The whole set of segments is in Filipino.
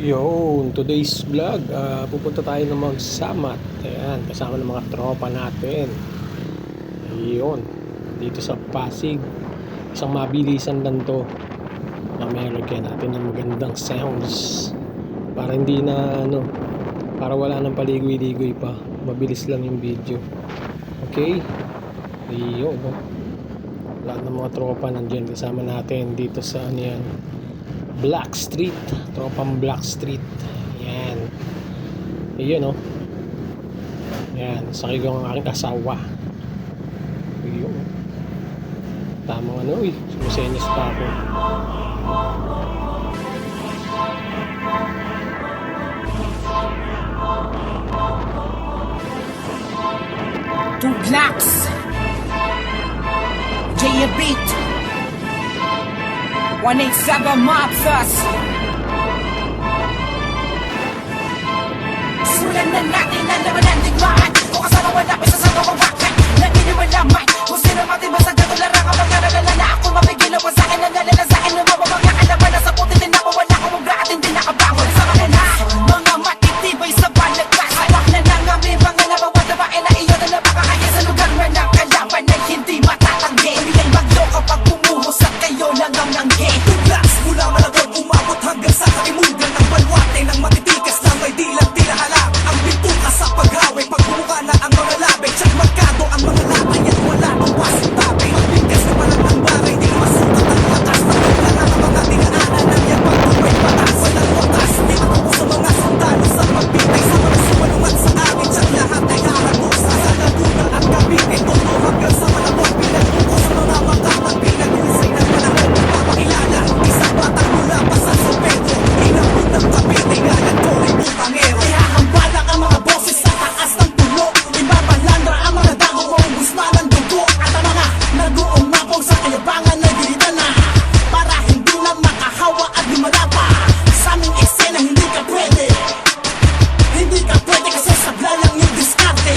Yun, today's vlog, pupunta tayo ng Mount Samat. Ayan, kasama ng mga tropa natin. Ayun, dito sa Pasig. Isang mabilisan lang to. Mamaya lagyan natin ng magandang sounds. Para hindi na para wala nang paligoy-ligoy pa. Mabilis lang yung video. Okay? Ayun, no? Lahat ng mga tropa nandiyan kasama natin dito sa Black Street, tropang Black Street. Yan. Ayun, yan, sakay ko ang aking asawa. Ayun. Tamang sumusenyas pa ako. Two blacks, J Beat, 187 mobs us. Simulan na natin ang laban ng digmaan. Kung kasama wala pa sa kawawakan, naniniwalaman kung sino matin basta gatulara ka mag-aralala na ako mapigil ang sa akin ang lalala sa akin. Lumabang mga kalaban na sa puti din ako wala akong mga at hindi nakabangon sa kanila. Mga matitibay sa balagkas, hawak na ng aming mga nabawa na bae na iyo na napakakaya sa lugar man ng kalaban ay hindi matatanggi. Bigay bagyo kapag pumuhos at kayo lang ang nanggi. Two blacks mula Malagog umabot hanggang sa kaimugan ng balwate ng matitikas na may dilang tinahala. Ang bituka sa paghawi, pagbumuka na ang mga labi. Tsak magkado ang mga labay at wala nang wasong tabi. Bigkas na palang ng baray, di masukat ang lakas. Nagkala ng mga dinaanan ng yabang tuwa'y patas. Walang wakas, di matapos sa mga sundalo sa pagbitay sa mga sumalungat sa amin. Tsak lahat ay hahagos sa Laguna at Cavite. Todo hanggang sa Malabon, pinagbuko sa mga makatang pinag-uusay ng panahon. Papakilala, isang batang mula pa sa San Pedro. Inabot ng Cavite, ngalan ko ay Butangero. Ihahambalang ang mga boses sa taas ng tulo. Ibabalandra ang mga dago mo, gusma ng dugo. At ang mga nag-uumapong sa kayabangan na gilitan na para hindi na makahawa at lumalapa. Sa aming eksena hindi ka pwede. Hindi ka pwede kasi sabla lang yung diskarte.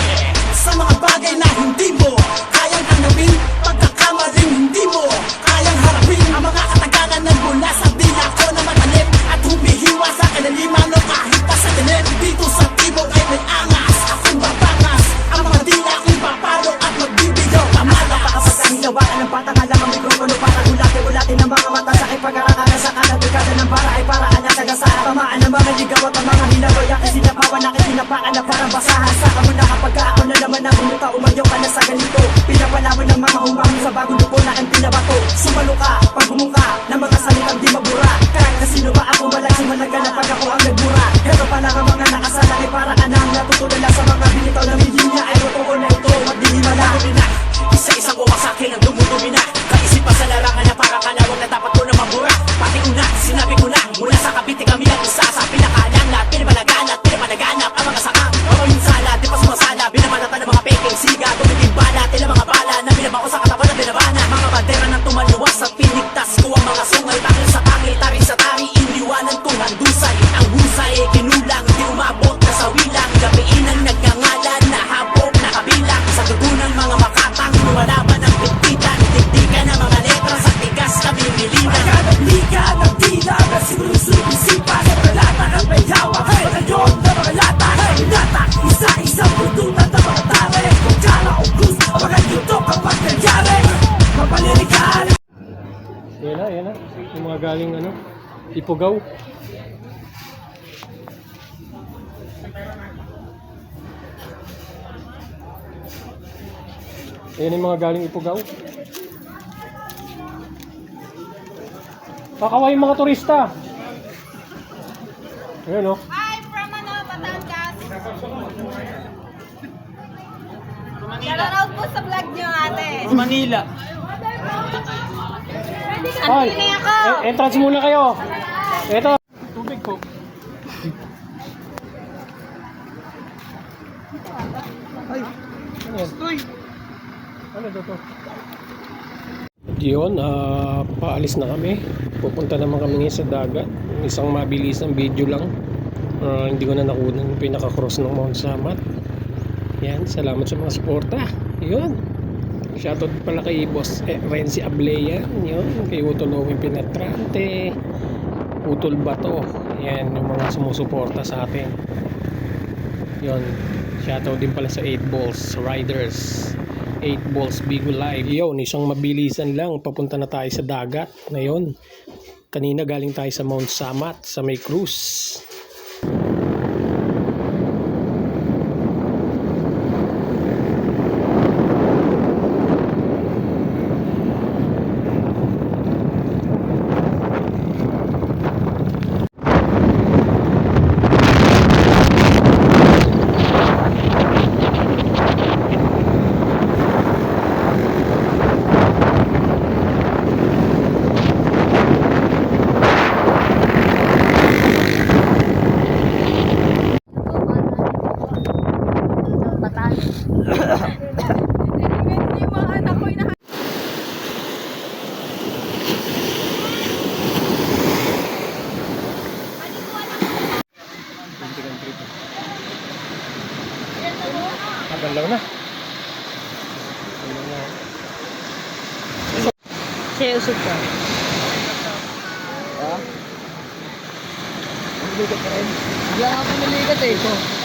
Sa mga bagay na hindi mo kayang tanggapin, pagkakamaling hindi mo kayang harapin. Ang mga kataganan nagmula sa dila ko na matalim at humihiwa sa kalaliman o kahit pa sa dilim. Dito sa tibok ay may angas, akong babangas. Ang mga dila ako'y papalo at magbibigaw. Tamala pa kapag hinawakan ng batang alam ang mikropono para gulati-gulatin ang mga mata sa aking pag-arakanan sa kalabigada ng para ay paraan na sagasaan. Tamaan ng mga ligaw at ang mga hinaboy aking sinapawan aking sinapaan na parang basahan sa amo na kapag ako na naman ang umuta umayaw ka na sa ganito. Pinapalawan ng mga humangin sa bagong dupo na ang pinabato. Sumalo ka, pagbumuka ng mga salitang di mabura. Kahit na sino ba ako malaking malaga pag ako ang nagbura. Ito pa lang ang mga nakasalan ay parang anang natutulala sa mga binitaw na linya ay totoo na ito at di himala. Isa-isang umasakin ang dumudumi na kaisipan sa larangan na parang kalawag na dapat ko na mabura. Pati una, sinabi ko na mula sa Cavite kami ang isa sa pinakalang na pinapanaganap ang mga sakang. Mga yung sala, di pa sumasala, binamanatan ng mga peking siga. Tumiting bala, tila mga bala na binabako sa katapat na binabana. Mga bandera ng tumaluwas at pinigtas ko ang mga sungay. Takil sa takil, tari sa tari, iniwanan kong handusay. Ang husay ay kinulang, di umabot na sa wilang. Gabiin ang nagngangalan na habog na kabilang. Sa dugunang mga makatang, lumalaban ang pintitan. Dikdikan ang mga letra sa tigas kami nilinan. Magkanabliga ng tila na sinusulisipan. Sa mga lata ng payawa, panayon na mga lata. Inatak, isa-isang pututan ng mga tare. Kung kala o gus, mga yuto kapag nangyari. Mapalirikan. Yan na. Yung mga galing Ipugaw. Ayan yung mga galing Ipugaw. Kakaway mga turista. Ayan Hi from Batangas. Shoutout po sa vlog niyo, ate. Manila. Ay, Antini ako. entrance muna kayo. Ito. Tubig po. Ay. Ano yan? Uy! Ano to? Yun, paalis na kami. Pupunta naman kami ngayon sa dagat. Isang mabilisang video lang. Hindi ko na nakunan yung pinaka-cross ng Mount Samat. Yan, salamat sa mga suporta. Yun. Shoutout pala kay Boss Renzi Ablea, yun, kay Utol Owen Pinatrante, Utol Bato. Yan yung mga sumusuporta sa atin. Yun, shoutout din pala sa 8 Balls Riders, 8 Balls Bigo Live. Yun, isang mabilisan lang, papunta na tayo sa dagat. Ngayon, kanina galing tayo sa Mount Samat, sa may cruise. Yung mga anak ko na Galaw na. siya usap ka. Naligat pa rin. Hindi ako naligat eh.